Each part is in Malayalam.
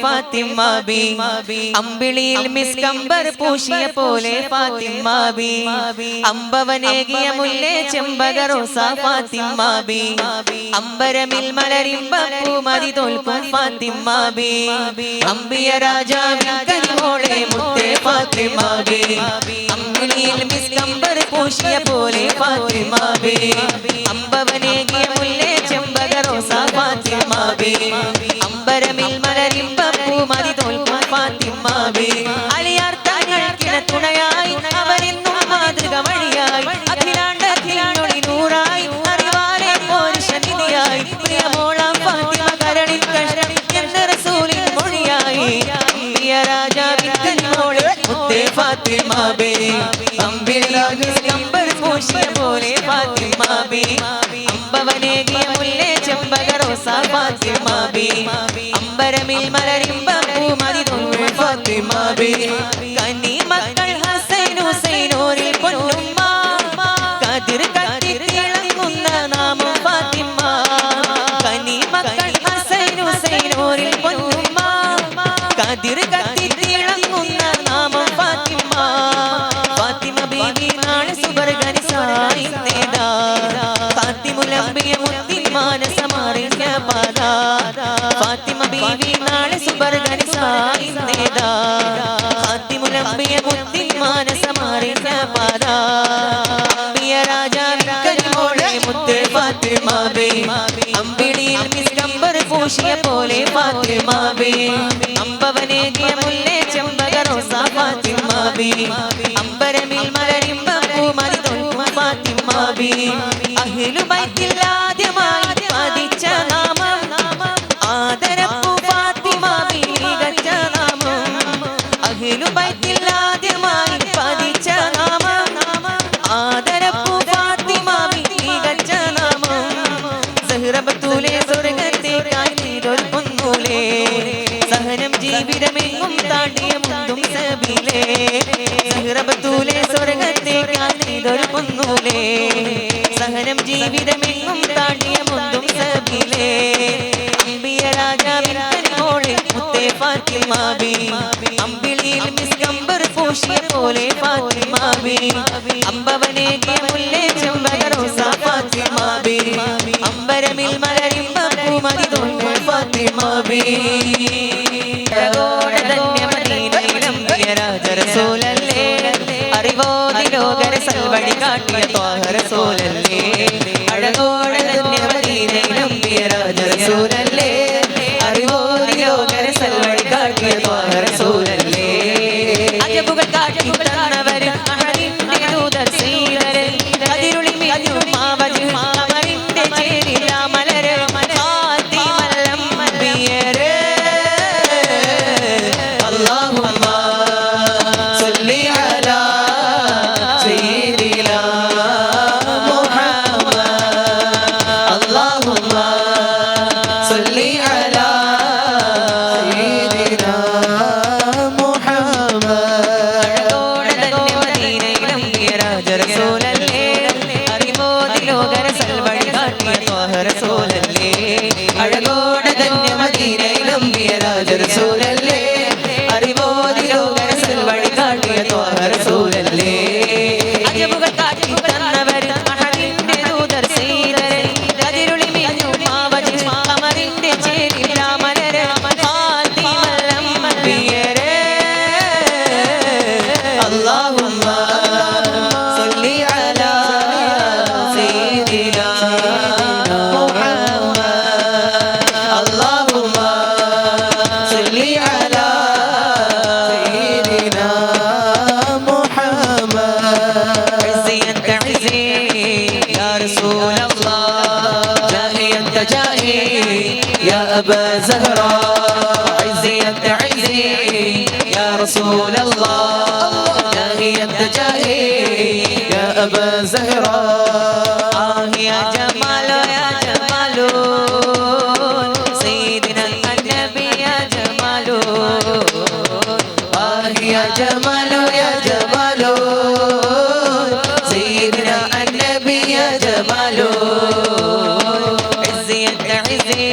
ഫാത്തിമ ബി അമ്പിളിയിൽ മിസ്കംബർ പൂശിയ പോലെ ഫാത്തിമ ബി അമ്പവനേകിയ മുല്ലേ ചെമ്പക റോസ ഫാത്തിമ ബി അമ്പരമിൽ മലരിമ്പൂ മതി തോൽക്കും ഫാത്തിമ ബി അമ്പിയ രാജാവിൻ കരിമോളെ മുത്തേ ഫാത്തിമ ബി അമ്പിളിയിൽ മിസ്കംബർ പൂശിയ പോലെ ഫാത്തിമ ബി അമ്പവനേകിയ മുല്ലേ ചെമ്പക റോസ ഫാത്തിമ ബി അമ്പരമിൽ മലരിമ്പൂ മതി തോൽക്കും ഫാത്തിമ ബി അലിയാർ തങ്ങൾക്കിന തുണയായി അവരിന്നും മാതൃക വഴിയായി അഖിലാണ്ടൊളി നൂറായി അറിവാലെ പോരുഷനിധിയായി പ്രിയമോളാം ഫാത്തിമ കരളിൻ കഷ്ടം എന്ന റസൂലിൻ മൊഴിയായി അമ്പിയ രാജാവിൻ കരിമോളെ മുത്തേ ഫാത്തിമ ബി അമ്പിളിയിൽ കമ്പർ പൂശിയ പോലെ ഫാത്തിമ ബി അമ്പവനേകിയ മുല്ലേ ചെമ്പക റോസ ഫാത്തിമ ബി അമ്പരമിൽ മലരിമ്പൂ മതി തോൽക്കും ഫാത്തിമ ബി കന്നി മക്കൾ ഹസൈൻ ഹുസൈനൂരിൽ പൊന്നുമ്മ കതിർ കത്തി തിളങ്ങുന്ന നാമം ഫാത്തിമ കന്നി മക്കൾ ഹസൈൻ ഹുസൈനൂരിൽ പൊന്നുമ്മ കതിർ കത്തി തിളങ്ങുന്ന നാമം ഫാത്തിമ ഫാത്തിമ ബീവി നാളെ സുബർഗനിസായി നേതാ ഫാത്തിമുലംബിയ മുത്തിൻ മാനസമറിഞ്ഞ പാത ഫാത്തിമ ബീവി നാളെ സുബർഗനിസായി നേതാ ഫാത്തിമുലംബിയ മുത്തിൻ മാനസമറിഞ്ഞ പാത അമ്പിയ രാജാവിൻ കരിമോളെ മുത്തേ ഫാത്തിമ ബി അമ്പിളിയിൽ മിസ്കംബർ പൂശിയ പോലെ ഫാത്തിമ ബി അമ്പവനേകിയ മുല്ലേ ചെമ്പക റോസ ഫാത്തിമ ബി അമ്പരമിൽ മലരിമ്പൂ മതി തോൽക്കും ഫാത്തിമ ബി അഹ്ലു ബൈത്തിൽ ആദ്യമായി പതിച്ച നാമം ആദരപ്പൂ ഫാത്തിമ ബി മികച്ച നാമം അഹ്ലു ബൈത്തിൽ ആദ്യമായി പതിച്ച നാമം ആദരപ്പൂ ഫാത്തിമ ബി മികച്ച നാമം സഹ്റബത്തൂലെ സ്വർഗത്തേക്കായി നീതൊരു പൊന്നൂലേ സഹനം ജീവിതമെങ്ങും താണ്ടിയ മുന്തും സബീലേ സഹ്റബത്തൂലെ സ്വർഗത്തേക്കായി നീതൊരു പൊന്നൂലേ സഹനം ജീവിതമെങ്ങും താണ്ടിയ മുന്തും സബീലേ അമ്പിയ രാജാവിൻ കരിമോളെ മുത്തേ ഫാത്തിമ ബി അമ്പിളിയിൽ മിസ്കംബർ പൂശിയ പോലെ ഫാത്തിമ ബി അമ്പവനേകിയ മുല്ലേ ചെമ്പക റോസ ഫാത്തിമ ബി അമ്പരമിൽ മലരിമ്പൂ മതി തോൽക്കും ഫാത്തിമ ബി റസൂലല്ലേ അറിവോതി ലോകര സൽവഴി കാട്ടിയ ത്വാഹ റസൂലല്ലേ അഴകോടെ തന്നെ മദീനയിലും രാജ റസൂലല്ലേ അറിവോതി ലോകര സൽവഴി കാട്ടിയ ത്വാഹ റസൂലല്ലേ അജബുകൾ കാട്ടി തന്നവര് അഹദിന്റെ ദൂതർ സീതര് അതിരുളി മിന്നും മാവജ് അമരിന്റെ ചേരില മലര് ഫാത്തിമല്ലം മദിയര് അല്ലാഹുമ്മ സല്ലി അലാ സയ്യിദിനാ മുഹമ്മദ് അല്ലാഹുമ്മ സല്ലി അലാ സയ്യിദിനാ മുഹമ്മദ് അഴകോടെ തന്നെ മദീനയിലും രാജ റസൂലല്ലേ അറിവോതി ലോകര സൽവഴി കാട്ടിയ ത്വാഹ റസൂലല്ലേ അഴകോടെ തന്നെ മദീനയിലും രാജ റസൂലല്ലേ അറിവോതി ലോകര സൽവഴി കാട്ടിയ ത്വാഹ റസൂലല്ലേ അജബുകൾ കാട്ടി തന്നവര് അഹദിന്റെ ദൂതർ സീതര് അതിരുളി മിന്നും മാവജ് അമരിന്റെ ചേരില മലര് ഫാത്തിമല്ലം മദിയര് അല്ലാഹുമ്മ സല്ലി അലാ സയ്യിദിനാ മുഹമ്മദ് അല്ലാഹുമ്മ സല്ലി അലാ സയ്യിദിനാ മുഹമ്മദ് عزي انت عزي يا رسول الله جاهي انت جاهي يا ابا زهراء عزي انت عزي يا رسول الله جاهي انت جاهي يا ابا زهراء يا جمال يا جمال سيدنا النبي يا جمال يا جمال يا جمال سيدنا النبي يا جمال عزي انت عزي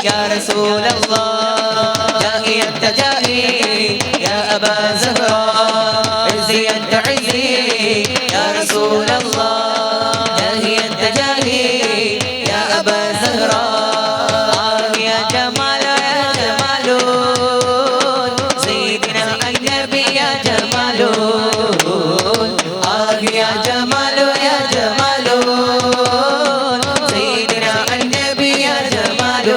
يا رسول الله جاهي أنت جاهي يا أبا زهراء عزي أنت عزي يا رسول الله جاهي أنت جاهي يا أبا زهراء يا جمال يا جمال سيدنا النبي يا جمال يا جمال يا جمال سيدنا النبي يا جمال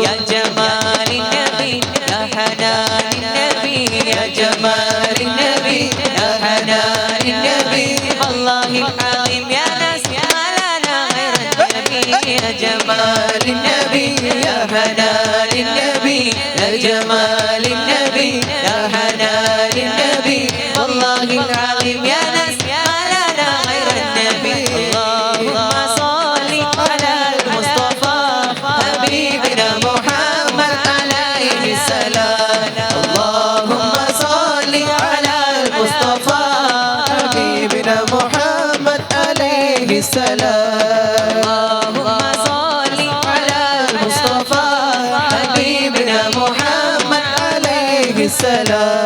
يا جمال النبي يا حنان النبي يا جمال النبي يا حنان النبي والله العظيم يا ناس ما لنا غير النبي يا جمال النبي يا حنان النبي يا جمال النبي يا حنان النبي والله العظيم يا ناس ما لنا غير النبي اللهم صل على المصطفى حبيبنا محمد عليه السلام اللهم صل على المصطفى حبيبنا محمد عليه السلام اللهم صل على المصطفى حبيبنا محمد عليه السلام